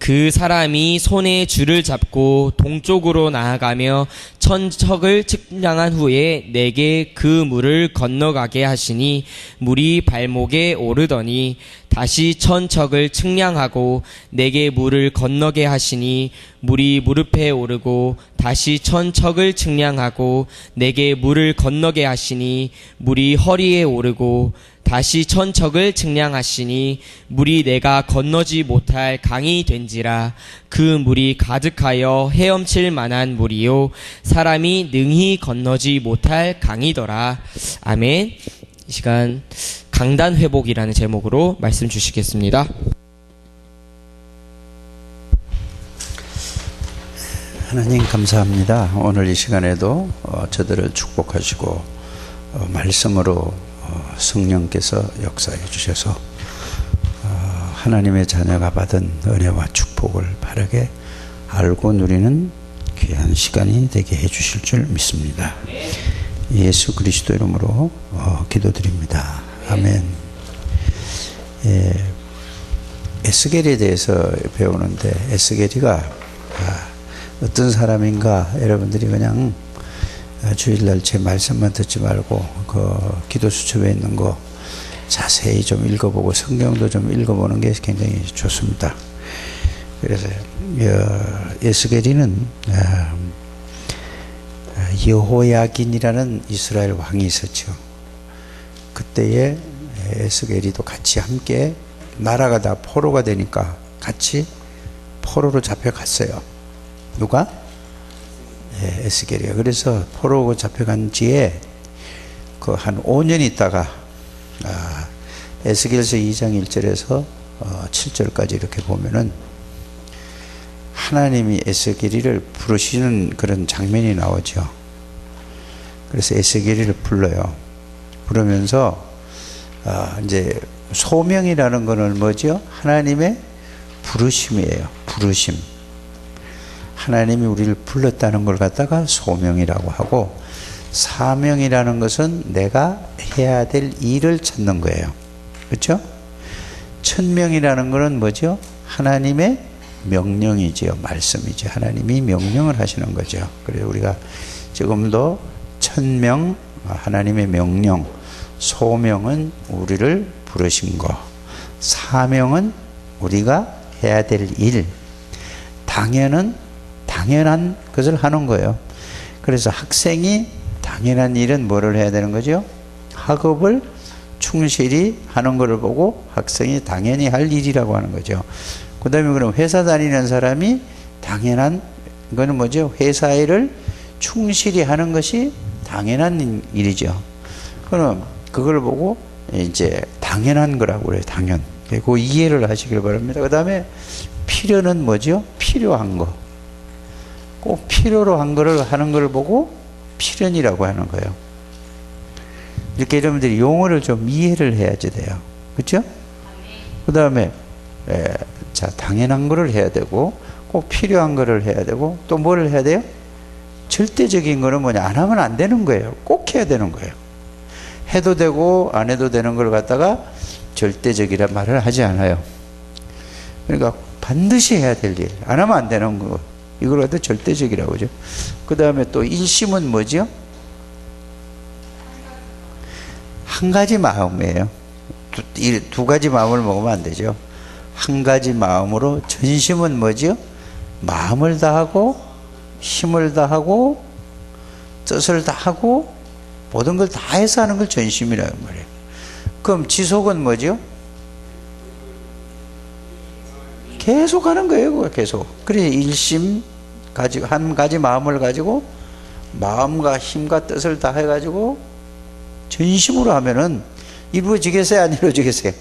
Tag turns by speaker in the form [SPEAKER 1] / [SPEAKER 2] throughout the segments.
[SPEAKER 1] 그 사람이 손에 줄을 잡고 동쪽으로 나아가며 천척을 측량한 후에 내게 그 물을 건너가게 하시니 물이 발목에 오르더니 다시 천척을 측량하고 내게 물을 건너게 하시니 물이 무릎에 오르고 다시 천척을 측량하고 내게 물을 건너게 하시니 물이 허리에 오르고 다시 천척을 측량하시니 물이 내가 건너지 못할 강이 된지라. 그 물이 가득하여 헤엄칠 만한 물이요 사람이 능히 건너지 못할 강이더라. 아멘. 이 시간 강단 회복이라는 제목으로 말씀 주시겠습니다.
[SPEAKER 2] 하나님 감사합니다. 오늘 이 시간에도 저들을 축복하시고 말씀으로 성령께서 역사해 주셔서 하나님의 자녀가 받은 은혜와 축복을 바르게 알고 누리는 귀한 시간이 되게 해 주실 줄 믿습니다. 예수 그리스도 이름으로 기도드립니다. 아멘. 에스겔에 대해서 배우는데 에스겔이가 어떤 사람인가 여러분들이 그냥 주일날 제 말씀만 듣지 말고 그 기도 수첩에 있는 거 자세히 좀 읽어보고 성경도 좀 읽어보는 게 굉장히 좋습니다. 그래서 에스겔이는 여호야긴이라는 이스라엘 왕이 있었죠. 그때에 에스겔이도 같이 함께 나라가 다 포로가 되니까 같이 포로로 잡혀갔어요. 누가? 에스겔이요. 그래서 포로 잡혀간 지에 그 한 5년 있다가 에스겔서 2장 1절에서 7절까지 이렇게 보면은 하나님이 에스겔이를 부르시는 그런 장면이 나오죠. 그래서 에스겔이를 불러요. 부르면서 이제 소명이라는 것은 뭐죠? 하나님의 부르심이에요. 부르심. 하나님이 우리를 불렀다는 걸 갖다가 소명이라고 하고, 사명이라는 것은 내가 해야 될 일을 찾는 거예요. 그렇죠? 천명이라는 것은 뭐죠? 하나님의 명령이죠. 말씀이죠. 하나님이 명령을 하시는 거죠. 그래서 우리가 지금도 천명, 하나님의 명령, 소명은 우리를 부르신 거, 사명은 우리가 해야 될 일, 당연한 것을 하는 거예요. 그래서 학생이 당연한 일은 뭐를 해야 되는 거죠? 학업을 충실히 하는 것을 보고 학생이 당연히 할 일이라고 하는 거죠. 그 다음에 그럼 회사 다니는 사람이 당연한 거는 뭐죠? 회사 일을 충실히 하는 것이 당연한 일이죠. 그럼 그걸 보고 이제 당연한 거라고 그래요. 당연. 그 이해를 하시길 바랍니다. 그 다음에 필요는 뭐죠? 필요한 거. 꼭 필요로 한 거를 하는 걸 보고 필연이라고 하는 거예요. 이렇게 여러분들이 용어를 좀 이해를 해야지 돼요. 그렇죠? 그 다음에 자, 당연한 거를 해야 되고 꼭 필요한 거를 해야 되고 또 뭐를 해야 돼요? 절대적인 거는 뭐냐? 안 하면 안 되는 거예요. 꼭 해야 되는 거예요. 해도 되고 안 해도 되는 걸 갖다가 절대적이란 말을 하지 않아요. 그러니까 반드시 해야 될 일, 안 하면 안 되는 거, 이걸 갖다 절대적이라고 하죠. 그 다음에 또 일심은 뭐죠? 한 가지 마음이에요. 두 가지 마음을 먹으면 안 되죠. 한 가지 마음으로. 전심은 뭐죠? 마음을 다하고 힘을 다하고 뜻을 다하고 모든 걸 다해서 하는 걸 전심이라는 말이에요. 그럼 지속은 뭐죠? 계속 하는 거예요. 계속. 그래서 일심 가지고 한 가지 마음을 가지고 마음과 힘과 뜻을 다 해가지고 전심으로 하면은 이루어지겠어요? 안 이루어지겠어요?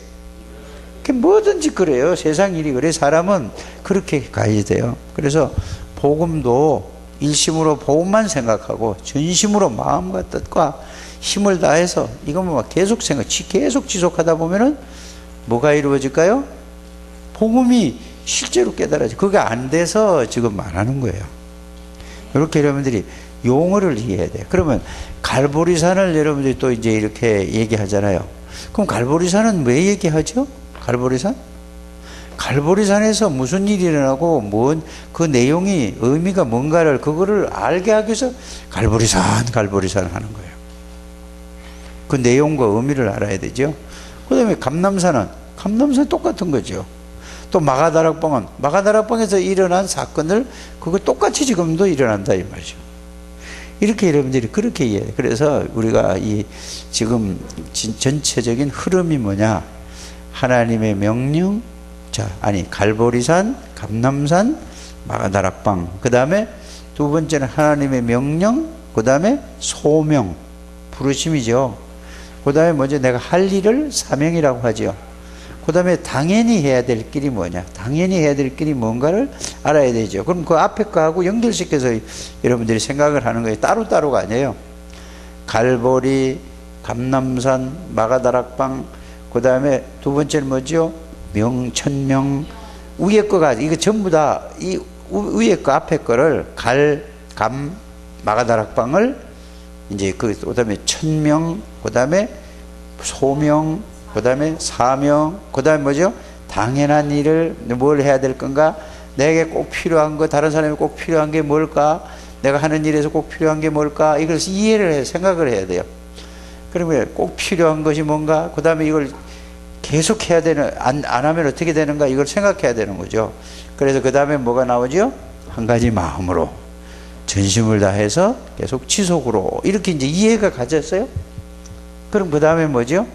[SPEAKER 2] 뭐든지 그래요. 세상 일이 그래. 사람은 그렇게 가야 돼요. 그래서 복음도 일심으로 복음만 생각하고 전심으로 마음과 뜻과 힘을 다해서 이것만 막 계속 계속 지속하다 보면은 뭐가 이루어질까요? 복음이 실제로 깨달아져. 그게 안 돼서 지금 말하는 거예요. 이렇게 여러분들이 용어를 이해해야 돼요. 그러면 갈보리산을 여러분들이 또 이제 이렇게 얘기하잖아요. 그럼 갈보리산은 왜 얘기하죠? 갈보리산? 갈보리산에서 무슨 일이 일어나고 그 내용이 의미가 뭔가를 그거를 알게 하기 위해서 갈보리산 하는 거예요. 그 내용과 의미를 알아야 되죠. 그 다음에 감남산 똑같은 거죠. 또 마가다락방에서 일어난 사건을 그거 똑같이 지금도 일어난다 이 말이죠. 이렇게 여러분들이 그렇게 이해해요. 그래서 우리가 이 지금 전체적인 흐름이 뭐냐? 하나님의 명령, 갈보리산, 감남산, 마가다락방. 그 다음에 두 번째는 하나님의 명령, 그 다음에 소명, 부르심이죠. 그 다음에 먼저 내가 할 일을 사명이라고 하죠. 그 다음에 당연히 해야 될 길이 뭐냐? 당연히 해야 될 길이 뭔가를 알아야 되죠. 그럼 그 앞에 거하고 연결시켜서 여러분들이 생각을 하는 거예요. 따로따로가 아니에요. 갈보리, 감남산, 마가다락방, 그 다음에 두 번째는 뭐죠? 천명, 위에 거가, 이거 전부 다, 이 위에 거, 앞에 거를 마가다락방을 이제 그 다음에 천명, 그 다음에 소명, 그 다음에 사명, 그 다음에 뭐죠? 당연한 일을 뭘 해야 될 건가? 내게 꼭 필요한 거, 다른 사람이 꼭 필요한 게 뭘까? 내가 하는 일에서 꼭 필요한 게 뭘까? 이걸 이해를 해, 생각을 해야 돼요. 그러면 꼭 필요한 것이 뭔가? 그 다음에 이걸 계속 해야 되는, 안 하면 어떻게 되는가? 이걸 생각해야 되는 거죠. 그래서 그 다음에 뭐가 나오죠? 한 가지 마음으로, 전심을 다해서 계속 지속으로, 이렇게 이제 이해가 가졌어요? 그럼 그 다음에 뭐죠?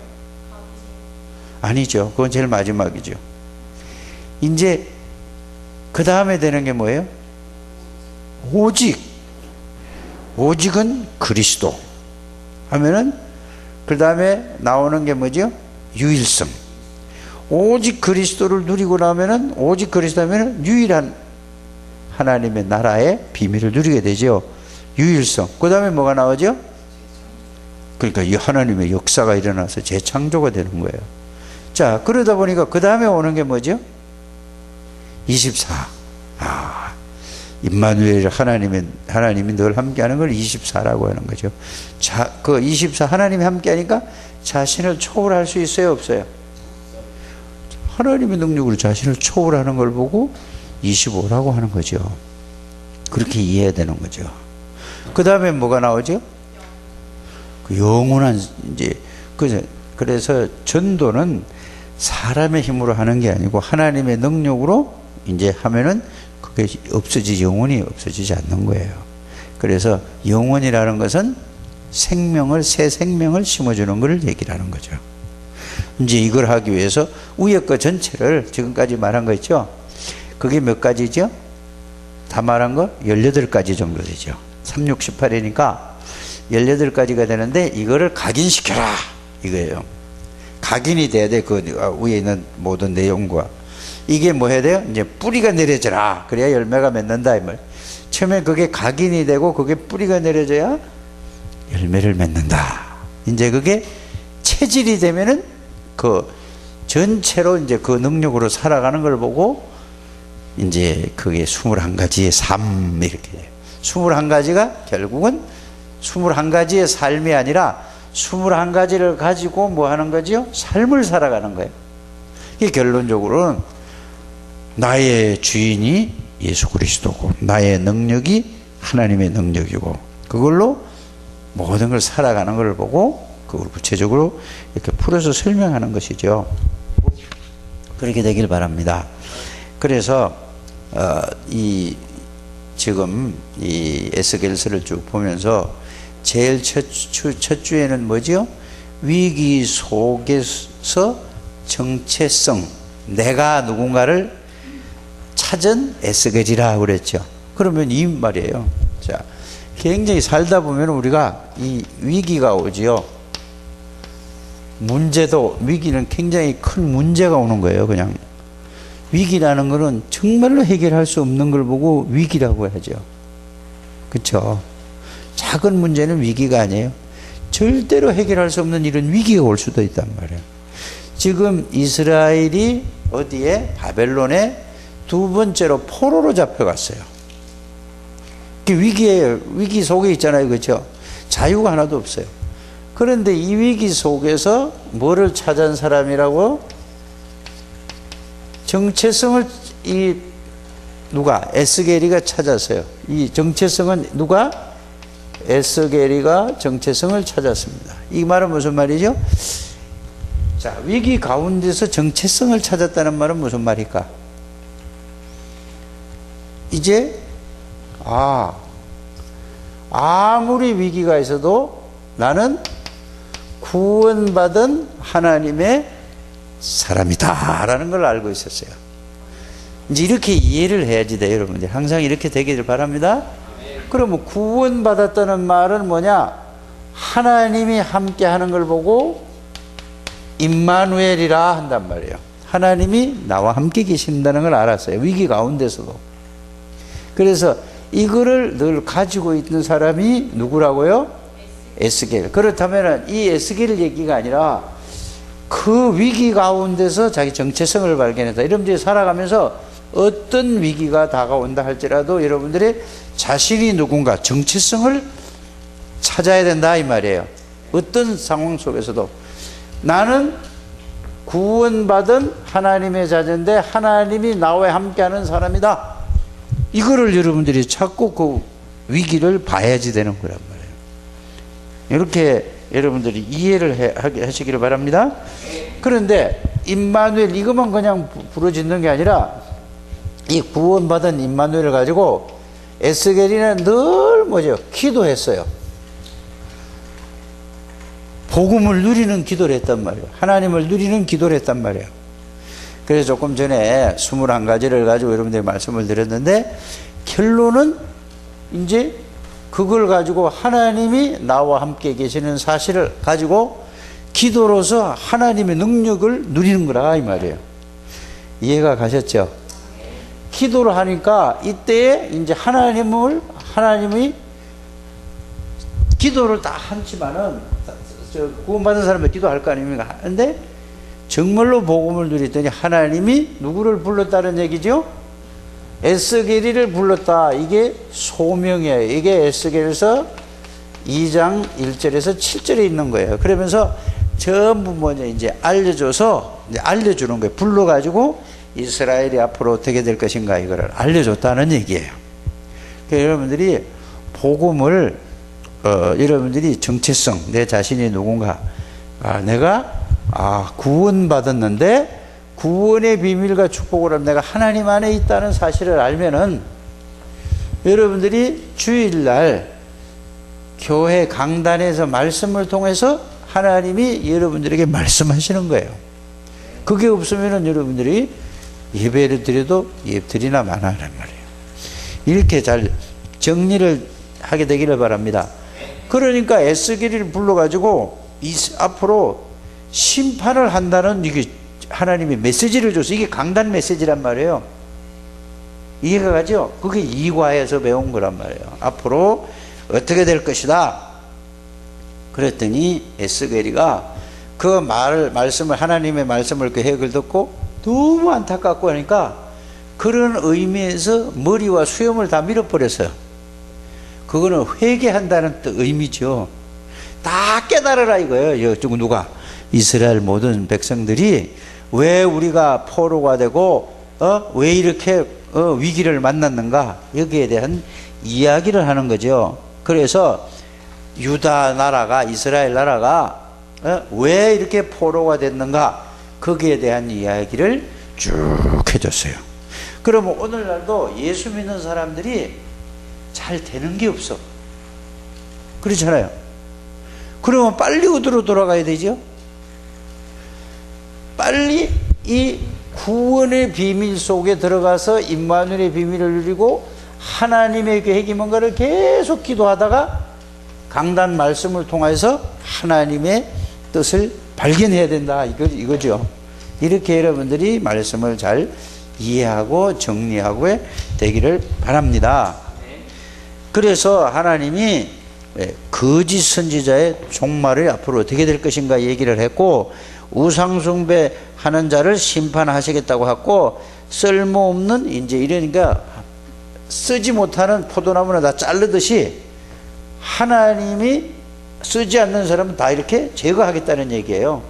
[SPEAKER 2] 아니죠. 그건 제일 마지막이죠. 이제 그 다음에 되는 게 뭐예요? 오직은 그리스도 하면은 그 다음에 나오는 게 뭐죠? 유일성. 오직 그리스도를 누리고 나면은, 오직 그리스도 하면은 유일한 하나님의 나라의 비밀을 누리게 되죠. 유일성. 그 다음에 뭐가 나오죠? 그러니까 이 하나님의 역사가 일어나서 재창조가 되는 거예요. 자, 그러다 보니까 그 다음에 오는 게 뭐죠? 24. 임마누엘, 하나님이 늘 함께하는 걸 24라고 하는 거죠. 자, 그 24 하나님이 함께하니까 자신을 초월할 수 있어요, 없어요? 하나님의 능력으로 자신을 초월하는 걸 보고 25라고 하는 거죠. 그렇게 이해해야 되는 거죠. 그 다음에 뭐가 나오죠? 그 영원한, 이제, 그래서 전도는 사람의 힘으로 하는 게 아니고 하나님의 능력으로 이제 하면은 그게 영원히 없어지지 않는 거예요. 그래서 영원이라는 것은 새 생명을 심어주는 것을 얘기를 하는 거죠. 이제 이걸 하기 위해서 위에 거 전체를 지금까지 말한 거 있죠? 그게 몇 가지죠? 다 말한 거 18가지 정도 되죠. 3, 6, 18이니까 18가지가 되는데 이거를 각인시켜라 이거예요. 각인이 돼야 돼. 그 위에 있는 모든 내용과. 이게 뭐 해야 돼요? 이제 뿌리가 내려져라. 그래야 열매가 맺는다 이 말. 처음에 그게 각인이 되고 그게 뿌리가 내려져야 열매를 맺는다. 이제 그게 체질이 되면은 그 전체로 이제 그 능력으로 살아가는 걸 보고 이제 그게 21가지의 삶 이렇게 돼요. 21가지가 결국은 21가지의 삶이 아니라 21가지를 가지고 뭐 하는 거지요? 삶을 살아가는 거예요. 이게 결론적으로는 나의 주인이 예수 그리스도고 나의 능력이 하나님의 능력이고 그걸로 모든 걸 살아가는 걸 보고 그걸 구체적으로 이렇게 풀어서 설명하는 것이죠. 그렇게 되길 바랍니다. 그래서 지금 이 에스겔서를 쭉 보면서 제일 첫 주에는 뭐죠? 위기 속에서 정체성, 내가 누군가를 찾은 에스겔이라 그랬죠. 그러면 이 말이에요. 자, 굉장히 살다 보면 우리가 이 위기가 오지요. 위기는 굉장히 큰 문제가 오는 거예요. 그냥 위기라는 거는 정말로 해결할 수 없는 걸 보고 위기라고 하죠. 그렇죠? 작은 문제는 위기가 아니에요. 절대로 해결할 수 없는 이런 위기가 올 수도 있단 말이에요. 지금 이스라엘이 어디에? 바벨론에 두 번째로 포로로 잡혀갔어요. 위기 속에 있잖아요. 그렇죠? 자유가 하나도 없어요. 그런데 이 위기 속에서 뭐를 찾은 사람이라고? 정체성을 누가? 에스겔이가 찾았어요. 이 정체성은 누가? 에스겔이가 정체성을 찾았습니다. 이 말은 무슨 말이죠? 자, 위기 가운데서 정체성을 찾았다는 말은 무슨 말일까? 이제 아무리 위기가 있어도 나는 구원받은 하나님의 사람이다 라는 걸 알고 있었어요. 이제 이렇게 이해를 해야지 돼요, 여러분들. 항상 이렇게 되기를 바랍니다. 그러면 구원받았다는 말은 뭐냐? 하나님이 함께 하는 걸 보고 임마누엘이라 한단 말이에요. 하나님이 나와 함께 계신다는 걸 알았어요. 위기 가운데서도. 그래서 이거를 늘 가지고 있는 사람이 누구라고요? 에스겔. 그렇다면 이 에스겔 얘기가 아니라 그 위기 가운데서 자기 정체성을 발견했다. 여러분들이 살아가면서 어떤 위기가 다가온다 할지라도 여러분들이 자신이 누군가 정체성을 찾아야 된다 이 말이에요. 어떤 상황 속에서도 나는 구원받은 하나님의 자녀인데 하나님이 나와 함께하는 사람이다. 이거를 여러분들이 찾고 그 위기를 봐야지 되는 거란 말이에요. 이렇게 여러분들이 이해를 하시기를 바랍니다. 그런데 임마누엘 이것만 그냥 부르짖는 게 아니라 이 구원받은 임마누엘을 가지고 에스겔이는 늘 뭐죠? 기도했어요. 복음을 누리는 기도를 했단 말이에요. 하나님을 누리는 기도를 했단 말이에요. 그래서 조금 전에 21가지를 가지고 여러분들이 말씀을 드렸는데 결론은 이제 그걸 가지고 하나님이 나와 함께 계시는 사실을 가지고 기도로서 하나님의 능력을 누리는 거라 이 말이에요. 이해가 가셨죠? 기도를 하니까 이때에 이제 하나님이 기도를 다 하지만은 구원받은 사람이 기도할 거 아닙니까? 하는데 정말로 복음을 누렸더니 하나님이 누구를 불렀다는 얘기죠? 에스겔이를 불렀다. 이게 소명이에요. 이게 에스겔에서 2장 1절에서 7절에 있는 거예요. 그러면서 전부 뭐냐 이제 알려줘서 이제 알려주는 거예요. 불러가지고 이스라엘이 앞으로 어떻게 될 것인가 이거를 알려줬다는 얘기예요. 그러니까 여러분들이 복음을 여러분들이 정체성, 내 자신이 누군가, 내가 구원받았는데 구원의 비밀과 축복을 하면 내가 하나님 안에 있다는 사실을 알면은 여러분들이 주일날 교회 강단에서 말씀을 통해서 하나님이 여러분들에게 말씀하시는 거예요. 그게 없으면은 여러분들이 예배를 드려도 예배드리나 마나란 말이에요. 이렇게 잘 정리를 하게 되기를 바랍니다. 그러니까 에스겔을 불러가지고 앞으로 심판을 한다는 이게 하나님이 메시지를 줬어. 이게 강단 메시지란 말이에요. 이해가 가죠? 그게 이과에서 배운 거란 말이에요. 앞으로 어떻게 될 것이다. 그랬더니 에스겔이가 그 말씀을 하나님의 말씀을 그 해석을 듣고 너무 안타깝고 하니까 그런 의미에서 머리와 수염을 다 밀어버렸어요. 그거는 회개한다는 의미죠. 다 깨달으라 이거예요. 누가? 이스라엘 모든 백성들이 왜 우리가 포로가 되고 왜 이렇게 위기를 만났는가 여기에 대한 이야기를 하는 거죠. 그래서 유다 나라가 이스라엘 나라가 왜 이렇게 포로가 됐는가 거기에 대한 이야기를 쭉 해줬어요. 그러면 오늘날도 예수 믿는 사람들이 잘 되는 게 없어. 그렇잖아요. 그러면 빨리 어디로 돌아가야 되죠? 빨리 이 구원의 비밀 속에 들어가서 임마누엘의 비밀을 누리고 하나님의 계획이 뭔가를 계속 기도하다가 강단 말씀을 통해서 하나님의 뜻을 발견해야 된다 이거죠. 이렇게 여러분들이 말씀을 잘 이해하고 정리하고 되기를 바랍니다. 그래서 하나님이 거짓 선지자의 종말이 앞으로 어떻게 될 것인가 얘기를 했고 우상숭배 하는 자를 심판하시겠다고 했고 쓸모없는 이제 이러니까 쓰지 못하는 포도나무는 다 자르듯이 하나님이 쓰지 않는 사람은 다 이렇게 제거하겠다는 얘기예요.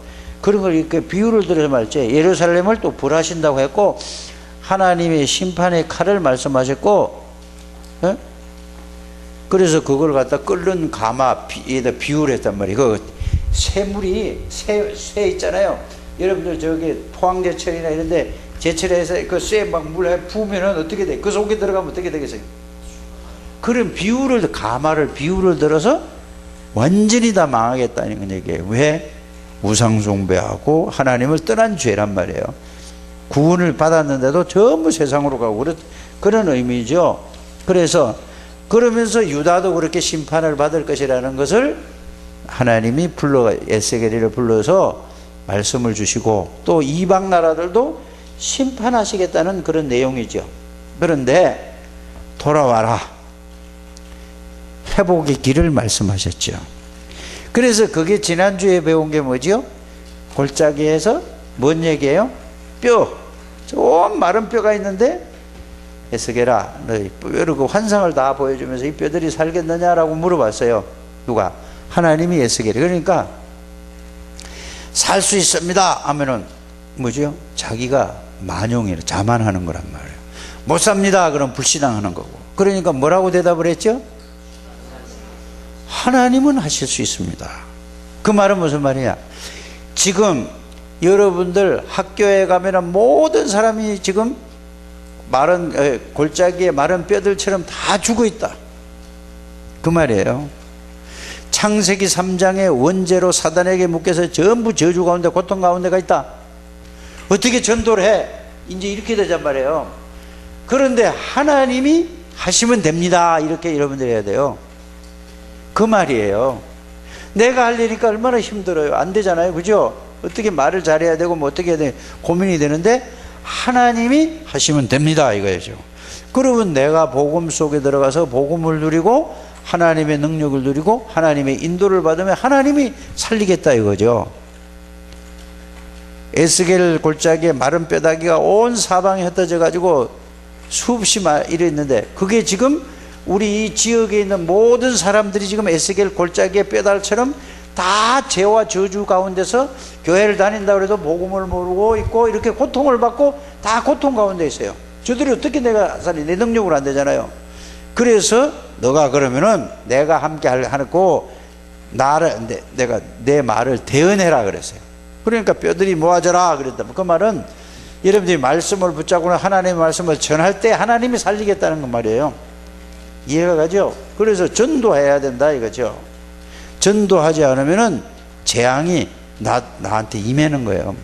[SPEAKER 2] 그런 걸 이렇게 비유를 들어서 말이죠. 예루살렘을 또 벌하신다고 했고, 하나님의 심판의 칼을 말씀하셨고, 예? 그래서 그걸 갖다 끓는 가마에다 비유를 했단 말이에요. 그 쇠물이, 쇠 있잖아요. 여러분들 저기 포항제철이나 이런데 제철에서 그 쇠 막 물에 부으면은 어떻게 돼? 그 속에 들어가면 어떻게 되겠어요? 그런 비유를, 가마를 비유를 들어서 완전히 다 망하겠다는 얘기예요. 왜? 우상숭배하고 하나님을 떠난 죄란 말이에요. 구원을 받았는데도 전부 세상으로 가고 그런 의미죠. 그래서 그러면서 유다도 그렇게 심판을 받을 것이라는 것을 하나님이 에스겔을 불러서 말씀을 주시고, 또 이방 나라들도 심판하시겠다는 그런 내용이죠. 그런데 돌아와라, 회복의 길을 말씀하셨죠. 그래서 그게 지난주에 배운 게 뭐죠? 골짜기에서 뭔 얘기예요? 뼈, 좀 마른 뼈가 있는데, 에스겔아, 너희 뼈를 그 환상을 다 보여주면서 이 뼈들이 살겠느냐라고 물어봤어요. 누가? 하나님이 에스겔이. 그러니까 살 수 있습니다 하면은 뭐죠? 자기가 만용이라 자만하는 거란 말이에요. 못 삽니다 그럼 불신앙하는 거고. 그러니까 뭐라고 대답을 했죠? 하나님은 하실 수 있습니다. 그 말은 무슨 말이냐? 지금 여러분들 학교에 가면은 모든 사람이 지금 골짜기에 마른 뼈들처럼 다 죽어 있다, 그 말이에요. 창세기 3장의 원죄로 사단에게 묶여서 전부 저주 가운데, 고통 가운데가 있다. 어떻게 전도를 해? 이제 이렇게 되잔 말이에요. 그런데 하나님이 하시면 됩니다, 이렇게 여러분들이 해야 돼요. 그 말이에요. 내가 하려니까 얼마나 힘들어요. 안 되잖아요, 그죠? 어떻게 말을 잘해야 되고 뭐 어떻게 해야 돼, 고민이 되는데 하나님이 하시면 됩니다, 이거죠. 그러면 내가 복음 속에 들어가서 복음을 누리고 하나님의 능력을 누리고 하나님의 인도를 받으면 하나님이 살리겠다, 이거죠. 에스겔 골짜기에 마른 뼈다귀가 온 사방에 흩어져 가지고 수없이 이랬는데, 그게 지금 우리 이 지역에 있는 모든 사람들이 지금 에스겔 골짜기의 뼈다귀처럼 다 죄와 저주 가운데서 교회를 다닌다고 해도 복음을 모르고 있고 이렇게 고통을 받고 다 고통 가운데 있어요. 저들이 어떻게 내가 살리? 내 능력으로 안 되잖아요. 그래서 너가 그러면은 내가 함께 하고 내가 내 말을 대언해라 그랬어요. 그러니까 뼈들이 모아져라 그랬다. 그 말은 여러분들이 말씀을 붙잡고 하나님의 말씀을 전할 때 하나님이 살리겠다는 그 말이에요. 이해가 가죠? 그래서 전도해야 된다 이거죠. 전도하지 않으면은 재앙이 나한테 임하는 거예요.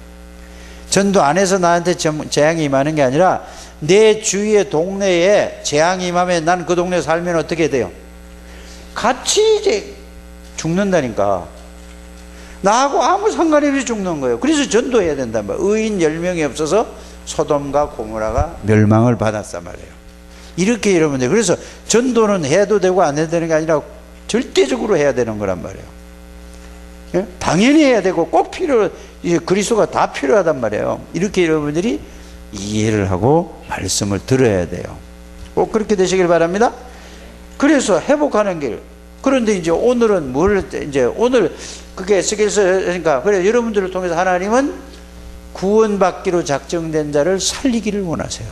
[SPEAKER 2] 전도 안 해서 나한테 재앙이 임하는 게 아니라 내 주위의 동네에 재앙이 임하면 난 그 동네에 살면 어떻게 돼요? 같이 이제 죽는다니까. 나하고 아무 상관이 없이 죽는 거예요. 그래서 전도해야 된단 말이에요. 의인 10명이 없어서 소돔과 고모라가 멸망을 받았단 말이에요. 이렇게 여러분들, 그래서 전도는 해도 되고 안 해도 되는 게 아니라 절대적으로 해야 되는 거란 말이에요. 예? 당연히 해야 되고 꼭 이제 그리스도가 다 필요하단 말이에요. 이렇게 여러분들이 이해를 하고 말씀을 들어야 돼요. 꼭 그렇게 되시길 바랍니다. 그래서 회복하는 길. 그런데 이제 오늘은 오늘 그게 에스겔서 하니까, 그래 여러분들을 통해서 하나님은 구원받기로 작정된 자를 살리기를 원하세요.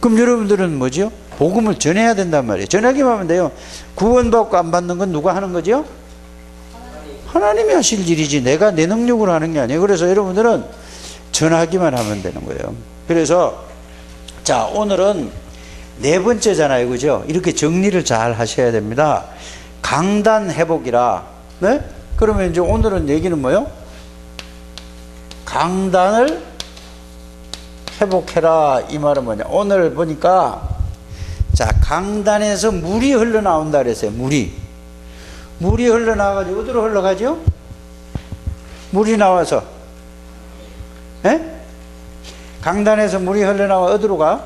[SPEAKER 2] 그럼 여러분들은 뭐죠? 복음을 전해야 된단 말이에요. 전하기만 하면 돼요. 구원받고 안 받는 건 누가 하는 거죠? 하나님이 하실 일이지 내가 내 능력으로 하는 게 아니에요. 그래서 여러분들은 전하기만 하면 되는 거예요. 그래서 자, 오늘은 네 번째잖아요, 그죠? 이렇게 정리를 잘 하셔야 됩니다. 강단 회복이라. 네? 그러면 이제 오늘은 얘기는 뭐요? 강단을 회복해라, 이 말은 뭐냐? 오늘 보니까 자, 강단에서 물이 흘러나온다 그랬어요. 물이 흘러나와가지고 어디로 흘러가죠? 물이 나와서, 에? 강단에서 물이 흘러나와 어디로 가?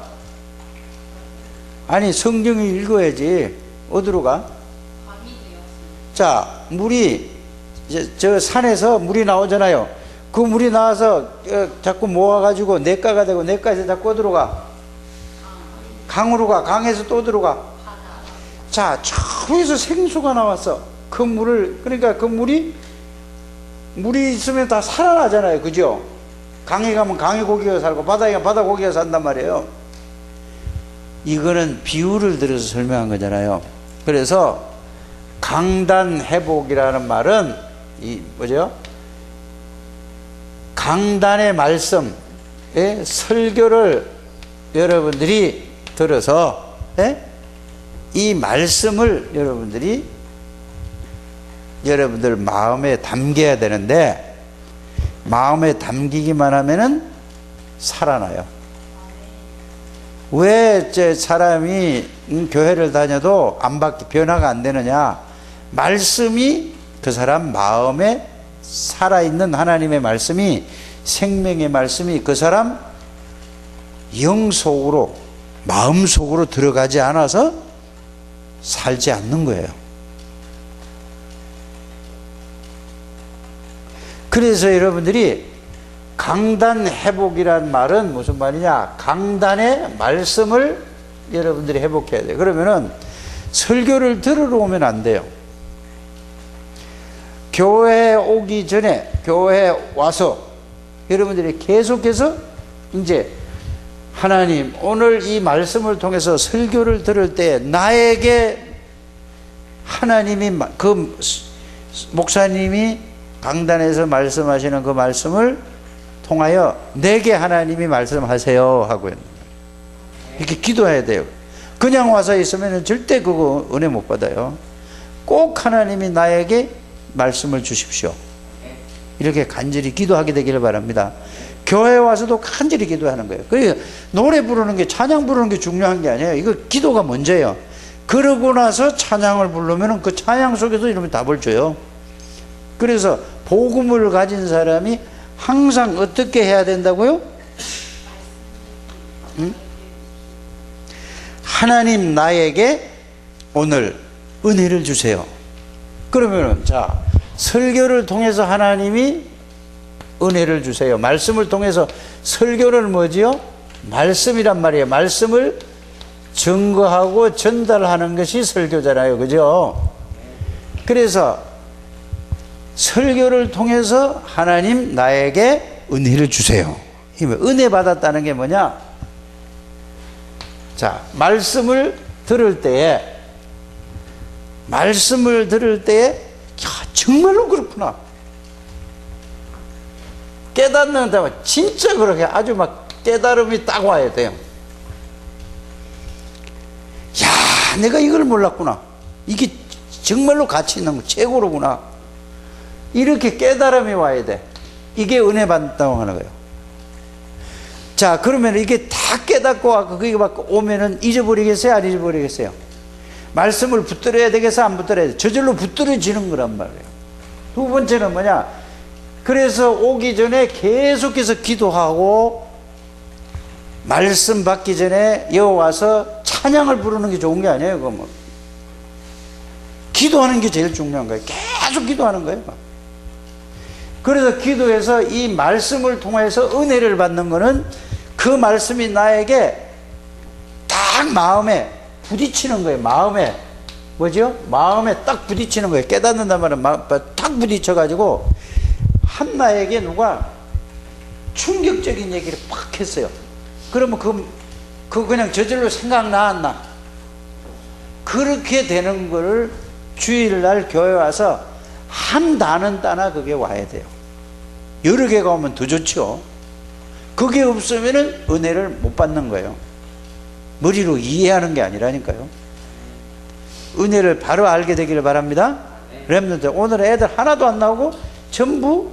[SPEAKER 2] 아니, 성경을 읽어야지. 어디로 가? 자, 물이 저 산에서 물이 나오잖아요. 그 물이 나와서 자꾸 모아가지고 냇가가 되고, 냇가에서 자꾸 어디로 가? 강으로 가. 강에서 또 어디로 가? 자, 저기서 생수가 나왔어. 그 물을, 그러니까 그 물이 물이 있으면 다 살아나잖아요. 그죠? 강에 가면 강에 고기가 살고 바다에 가면 바다 고기가 산단 말이에요. 이거는 비유를 들어서 설명한 거잖아요. 그래서 강단회복이라는 말은 뭐죠? 강단의 말씀의 설교를 여러분들이 들어서 이 말씀을 여러분들 마음에 담겨야 되는데, 마음에 담기기만 하면은 살아나요. 왜 사람이 교회를 다녀도 변화가 안 되느냐? 말씀이 그 사람 마음에 살아있는 하나님의 말씀이, 생명의 말씀이 그 사람 영 속으로, 마음 속으로 들어가지 않아서 살지 않는 거예요. 그래서 여러분들이 강단 회복이란 말은 무슨 말이냐? 강단의 말씀을 여러분들이 회복해야 돼요. 그러면은 설교를 들으러 오면 안 돼요. 교회에 오기 전에, 교회에 와서 여러분들이 계속해서 이제 하나님, 오늘 이 말씀을 통해서 설교를 들을 때 나에게 하나님이, 그 목사님이 강단에서 말씀하시는 그 말씀을 통하여 내게 하나님이 말씀하세요 하고요. 이렇게 기도해야 돼요. 그냥 와서 있으면 절대 그거 은혜 못 받아요. 꼭 하나님이 나에게 말씀을 주십시오. 이렇게 간절히 기도하게 되기를 바랍니다. 교회에 와서도 간절히 기도하는 거예요. 그러니까 노래 부르는 게, 찬양 부르는 게 중요한 게 아니에요. 이거 기도가 먼저예요. 그러고 나서 찬양을 부르면 그 찬양 속에서 이러면 답을 줘요. 그래서 복음을 가진 사람이 항상 어떻게 해야 된다고요? 하나님, 나에게 오늘 은혜를 주세요. 그러면은 자, 설교를 통해서 하나님이 은혜를 주세요. 말씀을 통해서, 설교를 뭐지요? 말씀이란 말이에요. 말씀을 증거하고 전달하는 것이 설교잖아요. 그죠? 그래서 설교를 통해서 하나님, 나에게 은혜를 주세요. 은혜 받았다는 게 뭐냐? 자, 말씀을 들을 때에 야, 정말로 그렇구나. 깨닫는다면 진짜 그렇게 아주 막 깨달음이 딱 와야 돼요. 야, 내가 이걸 몰랐구나. 이게 정말로 가치 있는 거, 최고로구나. 이렇게 깨달음이 와야 돼. 이게 은혜 받는다고 하는 거예요. 자, 그러면 이게 다 깨닫고 와서 그게 막 오면은 잊어버리겠어요? 안 잊어버리겠어요? 말씀을 붙들어야 되겠어? 안 붙들어야 돼? 저절로 붙들어지는 거란 말이에요. 두 번째는 뭐냐? 그래서 오기 전에 계속해서 기도하고, 말씀 받기 전에 여기 와서 찬양을 부르는 게 좋은 게 아니에요. 그거 뭐. 기도하는 게 제일 중요한 거예요. 계속 기도하는 거예요. 그래서 기도해서 이 말씀을 통해서 은혜를 받는 거는, 그 말씀이 나에게 딱 마음에 부딪히는 거예요. 마음에, 뭐죠? 마음에 딱 부딪히는 거예요. 깨닫는단 말은 딱 부딪혀가지고, 한나에게 누가 충격적인 얘기를 팍 했어요. 그러면 그 그냥 저절로 생각나 안 나? 그렇게 되는 거를 주일날 교회 와서 한 단은 따나 그게 와야 돼요. 여러 개가 오면 더 좋죠. 그게 없으면은 은혜를 못 받는 거예요. 머리로 이해하는 게 아니라니까요. 은혜를 바로 알게 되기를 바랍니다. 렘넌트, 오늘 애들 하나도 안 나오고 전부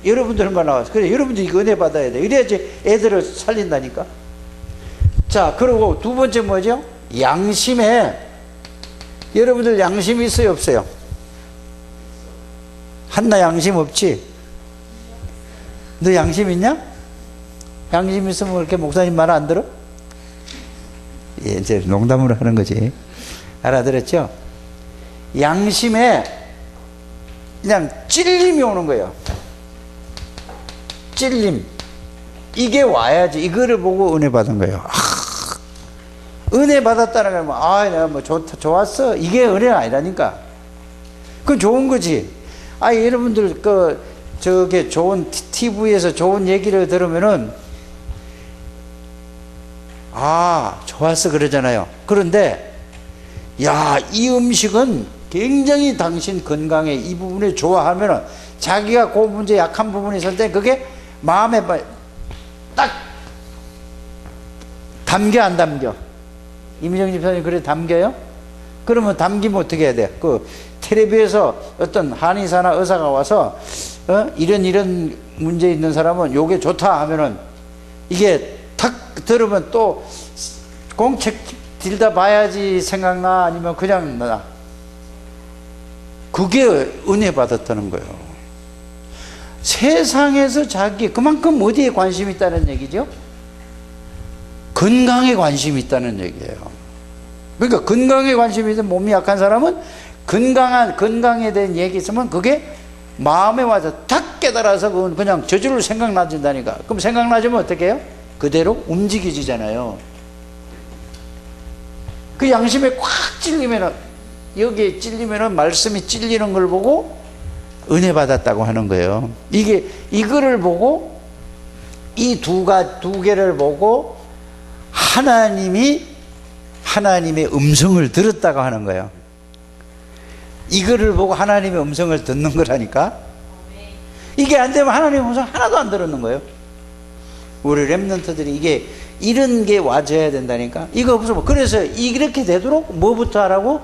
[SPEAKER 2] 여러분들만 나와서, 그래, 여러분들이 이거 은혜 받아야 돼. 이래야지 애들을 살린다니까. 자, 그리고 두 번째 뭐죠? 양심에, 여러분들 양심이 있어요, 없어요? 한나 양심 없지? 너 양심 있냐? 양심 있으면 그렇게 목사님 말 안 들어? 예, 이제 농담으로 하는 거지. 알아들었죠? 양심에 그냥 찔림이 오는 거예요. 찔림. 이게 와야지. 이거를 보고 은혜 받은 거예요. 은혜 받았다는 건, 내가 뭐 좋았어. 이게 은혜가 아니라니까. 그건 좋은 거지. 여러분들, 저게 좋은 TV에서 좋은 얘기를 들으면은 아 좋았어 그러잖아요. 그런데 야 이 음식은 굉장히 당신 건강에 이 부분에 좋아하면은 자기가 그 문제 약한 부분이 있을 때 그게 마음에 딱 담겨 안 담겨? 이미정 집사님 그래 담겨요? 그러면 담기면 어떻게 해야 돼? 그 텔레비에서 어떤 한의사나 의사가 와서 이런 문제 있는 사람은 요게 좋다 하면은 이게 탁 들으면 또 공책 들다 봐야지 생각나 아니면 그냥 나? 그게 은혜 받았다는 거예요. 세상에서 자기 그만큼 어디에 관심이 있다는 얘기죠? 건강에 관심이 있다는 얘기예요. 그러니까 건강에 관심이 있는 몸이 약한 사람은 건강에 대한 얘기 있으면 그게 마음에 와서 탁 깨달아서 그건 그냥 저절로 생각나진다니까. 그럼 생각나지면 어떻게 해요? 그대로 움직여지잖아요. 그 양심에 꽉 찔리면은 여기에 찔리면은 말씀이 찔리는 걸 보고 은혜 받았다고 하는 거예요. 이거를 보고 이 두 개를 보고 하나님의 음성을 들었다고 하는 거예요. 이거를 보고 하나님의 음성을 듣는 거라니까. 이게 안 되면 하나님의 음성 하나도 안 들었는 거예요. 우리 렘넌트들이 이런 게 와줘야 된다니까. 이거 없으면 그래서 이렇게 되도록 뭐부터 하라고?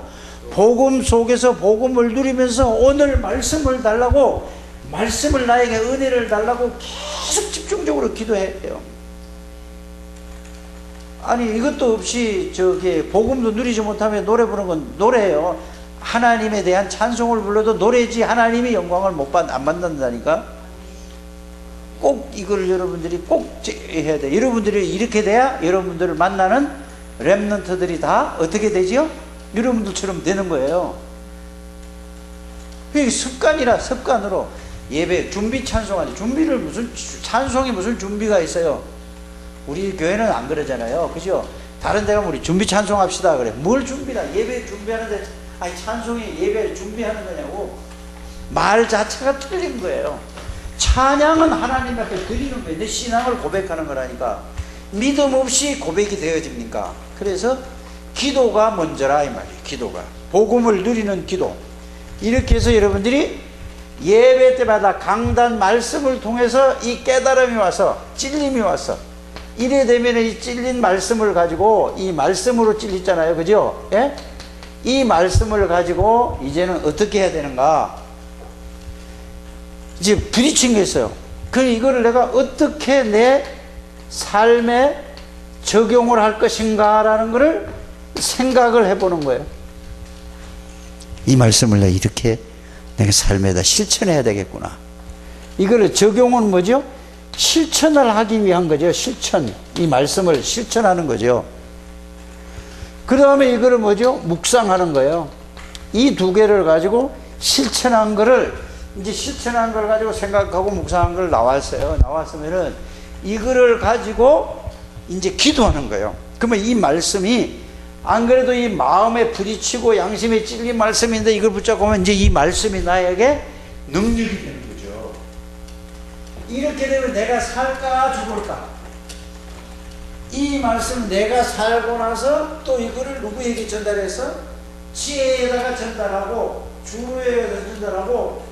[SPEAKER 2] 복음 속에서 복음을 누리면서 오늘 말씀을 달라고, 말씀을 나에게 은혜를 달라고 계속 집중적으로 기도해야 돼요. 아니 이것도 없이 복음도 누리지 못하면 노래 부르는 건 노래예요. 하나님에 대한 찬송을 불러도 노래지 하나님의 영광을 안 받는다니까. 꼭 이걸 여러분들이 꼭 해야 돼. 여러분들이 이렇게 돼야 여러분들을 만나는 렘넌트들이 다 어떻게 되지요? 여러분들처럼 되는 거예요. 이게 습관으로 예배 준비 찬송하지. 찬송이 무슨 준비가 있어요? 우리 교회는 안 그러잖아요. 그죠? 다른 데 가면 우리 준비 찬송합시다 그래. 뭘 준비라? 예배 준비하는데 아니 찬송이 예배를 준비하는 거냐고. 말 자체가 틀린 거예요. 찬양은 하나님 앞에 드리는 거예요. 내 신앙을 고백하는 거라니까. 믿음 없이 고백이 되어집니까? 그래서 기도가 먼저라 이 말이에요. 기도가 복음을 누리는 기도. 이렇게 해서 여러분들이 예배 때마다 강단 말씀을 통해서 이 깨달음이 와서 찔림이 와서 이래 되면 이 찔린 말씀을 가지고 이 말씀으로 찔리잖아요. 그죠? 예? 이 말씀을 가지고 이제는 어떻게 해야 되는가? 이제 부딪힌 게 있어요. 그럼 이거를 내가 어떻게 내 삶에 적용을 할 것인가 라는 것을 생각을 해보는 거예요. 이 말씀을 내가 이렇게 내가 삶에다 실천해야 되겠구나. 이거를 적용은 뭐죠? 실천을 하기 위한 거죠. 실천. 이 말씀을 실천하는 거죠. 그 다음에 이거를 뭐죠? 묵상하는 거예요. 이 두 개를 가지고 실천한 걸 가지고 생각하고 묵상한 걸 나왔으면은 이거를 가지고 이제 기도하는 거예요. 그러면 이 말씀이 안 그래도 이 마음에 부딪히고 양심에 찔린 말씀인데 이걸 붙잡고 하면 이제 이 말씀이 나에게 능력이 되는 거죠. 이렇게 되면 내가 살까 죽을까? 이 말씀 내가 살고 나서 또 이거를 누구에게 전달해서 지혜에다가 전달하고 주로에다 전달하고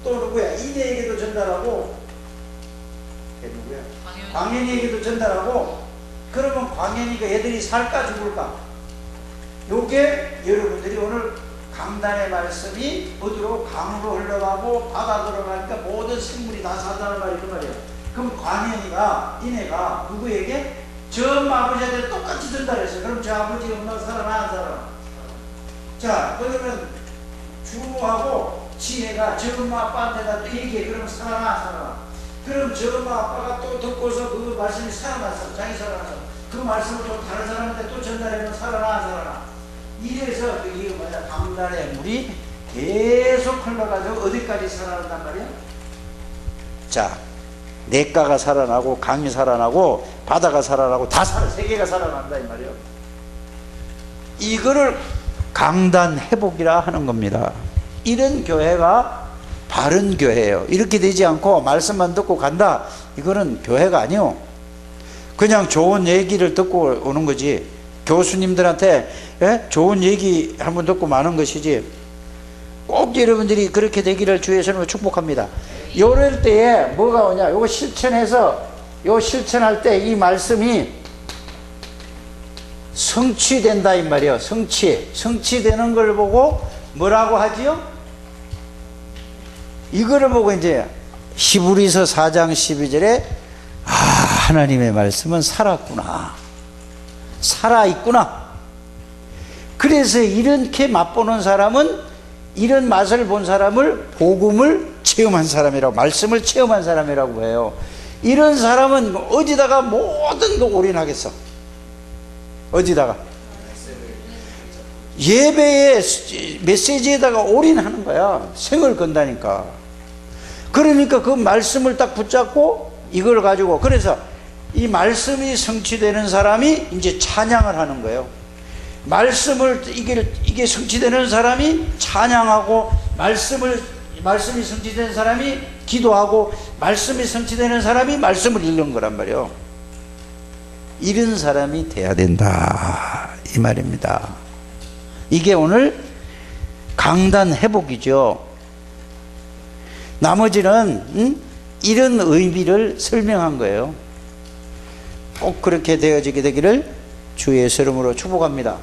[SPEAKER 2] 또 누구야? 이대에게도 전달하고 누구야? 광현이에게도 전달하고. 그러면 광현이가 애들이 살까 죽을까? 요게 여러분들이 오늘 강단의 말씀이 어디로? 강으로 흘러가고 바다 들어가니까 모든 생물이 다 산다는 말이에요. 그럼 광현이가 니네가 누구에게? 저 엄마 아버지한테 똑같이 전달했어요. 그럼 저 아버지 엄마 살아나 안 살아나? 자 그러면 주하고 지혜가 저 엄마 아빠한테다 또 얘기해. 그러면 살아나 안 살아나? 그럼 저 엄마 아빠가 또 듣고서 그 말씀이 살아났어. 자기 살아났어. 그 말씀을 또 다른 사람한테 또 전달하면 살아나 안 살아나? 이래서 이게 뭐냐? 강단의 물이 계속 흘러가지고 어디까지 살아난단 말이야? 자, 냇가가 살아나고 강이 살아나고 바다가 살아나고 세계가 살아난다 이 말이에요. 이거를 강단 회복이라 하는 겁니다. 이런 교회가 바른 교회예요. 이렇게 되지 않고 말씀만 듣고 간다, 이거는 교회가 아니요. 그냥 좋은 얘기를 듣고 오는 거지. 교수님들한테 좋은 얘기 한번 듣고 마는 것이지. 꼭 여러분들이 그렇게 되기를 주의 이름으로 축복합니다. 요럴 때에 뭐가 오냐, 요거 실천해서, 요 실천할 때 이 말씀이 성취된다 이 말이에요. 성취되는 걸 보고 뭐라고 하지요? 이거를 보고 이제 히브리서 4장 12절에 하나님의 말씀은 살았구나, 살아있구나. 그래서 이렇게 맛보는 사람은, 이런 맛을 본 사람을 복음을 체험한 사람이라고, 말씀을 체험한 사람이라고 해요. 이런 사람은 어디다가 모든 거 올인하겠어? 어디다가? 예배의 메시지에다가 올인하는 거야. 생을 건다니까. 그러니까 그 말씀을 딱 붙잡고 이걸 가지고, 그래서 이 말씀이 성취되는 사람이 이제 찬양을 하는 거예요. 말씀을 이게 성취되는 사람이 찬양하고, 말씀이 성취된 사람이 기도하고, 말씀이 성취되는 사람이 말씀을 읽는 거란 말이에요. 이런 사람이 돼야 된다 이 말입니다. 이게 오늘 강단 회복이죠. 나머지는 이런 의미를 설명한 거예요. 꼭 그렇게 되어지게 되기를 주의 이름으로 축복합니다.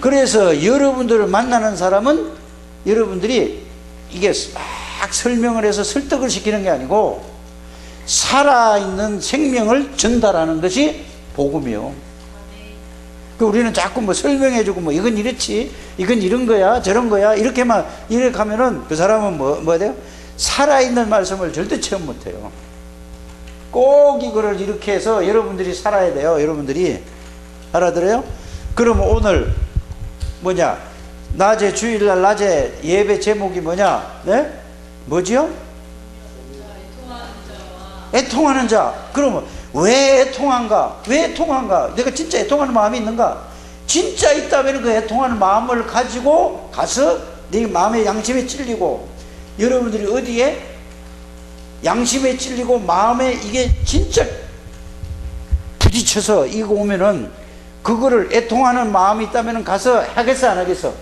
[SPEAKER 2] 그래서 여러분들을 만나는 사람은 여러분들이 이게 막 설명을 해서 설득을 시키는 게 아니고 살아있는 생명을 전달하는 것이 복음이요. 그 우리는 자꾸 뭐 설명해주고 뭐 이건 이렇지, 이건 이런 거야, 저런 거야, 이렇게만 이렇게 하면은 그 사람은 뭐 돼요? 살아있는 말씀을 절대 체험 못해요. 꼭 이거를 이렇게 해서 여러분들이 살아야 돼요. 여러분들이 알아들어요? 그럼 오늘 뭐냐, 낮에, 주일날 낮에 예배 제목이 뭐냐? 네? 뭐지요? 애통하는 자. 그러면 왜 애통한가? 왜 애통한가? 내가 진짜 애통하는 마음이 있는가? 진짜 있다면 그 애통하는 마음을 가지고 가서 네 마음의 양심에 찔리고, 여러분들이 어디에 양심에 찔리고 마음에 이게 진짜 부딪혀서 이거 오면은 그거를 애통하는 마음이 있다면 가서 하겠어 안 하겠어?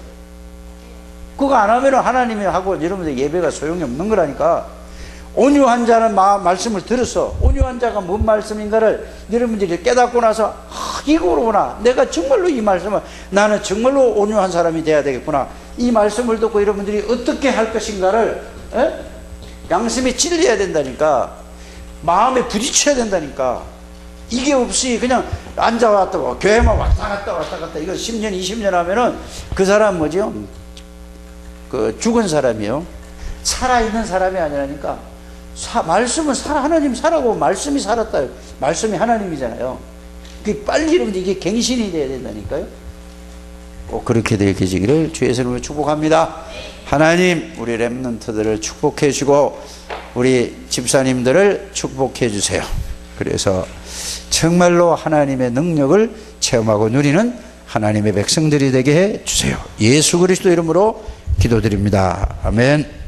[SPEAKER 2] 그거 안 하면은 하나님이 하고 여러분들 예배가 소용이 없는 거라니까. 온유한 자는 말씀을 들어서 온유한 자가 뭔 말씀인가를 여러분들이 깨닫고 나서 이거로구나, 내가 정말로 이 말씀을, 나는 정말로 온유한 사람이 돼야 되겠구나, 이 말씀을 듣고 여러분들이 어떻게 할 것인가를 양심에 찔려야 된다니까. 마음에 부딪혀야 된다니까. 이게 없이 그냥 앉아왔다 교회만 왔다 갔다 이거 10년 20년 하면은 그 사람 뭐지요? 그 죽은 사람이요. 살아있는 사람이 아니라니까. 말씀은 하나님 살아고 말씀이 살았다. 말씀이 하나님이잖아요. 그게 빨리 여러분들 이게 갱신이 돼야 된다니까요. 꼭 그렇게 되기를 주의 이름으로 축복합니다. 하나님, 우리 렘넌트들을 축복해 주시고 우리 집사님들을 축복해 주세요. 그래서 정말로 하나님의 능력을 체험하고 누리는 하나님의 백성들이 되게 해 주세요. 예수 그리스도 이름으로 기도드립니다. 아멘.